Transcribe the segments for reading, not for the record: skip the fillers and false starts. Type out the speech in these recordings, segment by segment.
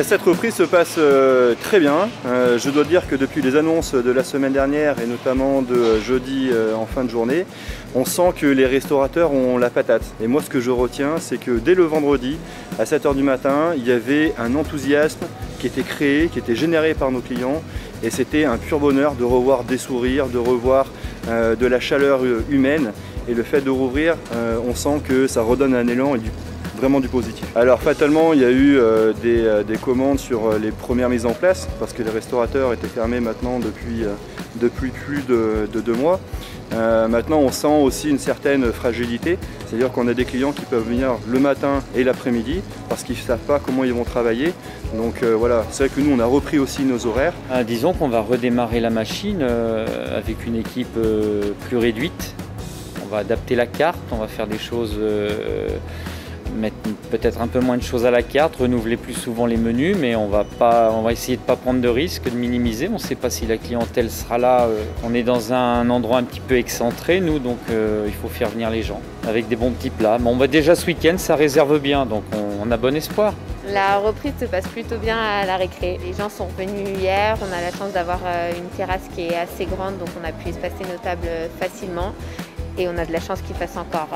Cette reprise se passe très bien. Je dois dire que depuis les annonces de la semaine dernière et notamment de jeudi en fin de journée, on sent que les restaurateurs ont la patate. Et moi ce que je retiens, c'est que dès le vendredi à 7 h du matin, il y avait un enthousiasme qui était créé, qui était généré par nos clients. Et c'était un pur bonheur de revoir des sourires, de revoir de la chaleur humaine. Et le fait de rouvrir, on sent que ça redonne un élan et vraiment du positif. Alors fatalement, il y a eu des commandes sur les premières mises en place parce que les restaurateurs étaient fermés maintenant depuis plus de 2 mois. Maintenant, on sent aussi une certaine fragilité, c'est-à-dire qu'on a des clients qui peuvent venir le matin et l'après-midi parce qu'ils ne savent pas comment ils vont travailler. Donc voilà, c'est vrai que nous, on a repris aussi nos horaires. Disons qu'on va redémarrer la machine avec une équipe plus réduite. On va adapter la carte, on va faire des choses... mettre peut-être un peu moins de choses à la carte, renouveler plus souvent les menus, mais on va essayer de ne pas prendre de risques, de minimiser. On ne sait pas si la clientèle sera là. On est dans un endroit un petit peu excentré, nous, donc il faut faire venir les gens avec des bons petits plats. Bon, déjà ce week-end, ça réserve bien, donc on a bon espoir. La reprise se passe plutôt bien à la récré. Les gens sont venus hier, on a la chance d'avoir une terrasse qui est assez grande, donc on a pu espacer nos tables facilement. Et on a de la chance qu'il fasse encore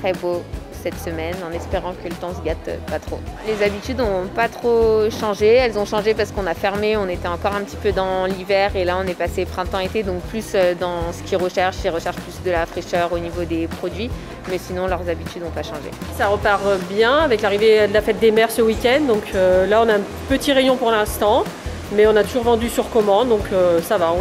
très beau cette semaine, en espérant que le temps se gâte pas trop. Les habitudes n'ont pas trop changé, elles ont changé parce qu'on a fermé, on était encore un petit peu dans l'hiver et là on est passé printemps-été, donc plus dans ce qu'ils recherchent, ils recherchent plus de la fraîcheur au niveau des produits, mais sinon leurs habitudes n'ont pas changé. Ça repart bien avec l'arrivée de la fête des mères ce week-end, donc là on a un petit rayon pour l'instant, mais on a toujours vendu sur commande, donc ça va.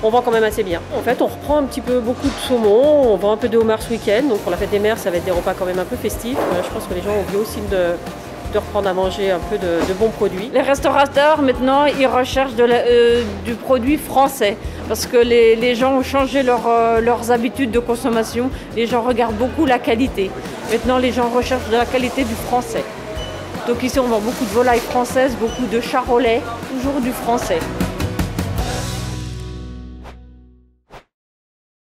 On vend quand même assez bien. En fait, on reprend un petit peu beaucoup de saumon, on vend un peu de homard ce week-end. Donc pour la fête des mères, ça va être des repas quand même un peu festifs. Je pense que les gens ont envie aussi de reprendre à manger un peu de bons produits. Les restaurateurs, maintenant, ils recherchent du produit français. Parce que les gens ont changé leurs habitudes de consommation. Les gens regardent beaucoup la qualité. Maintenant, les gens recherchent de la qualité du français. Donc ici, on vend beaucoup de volailles françaises, beaucoup de charolais, toujours du français.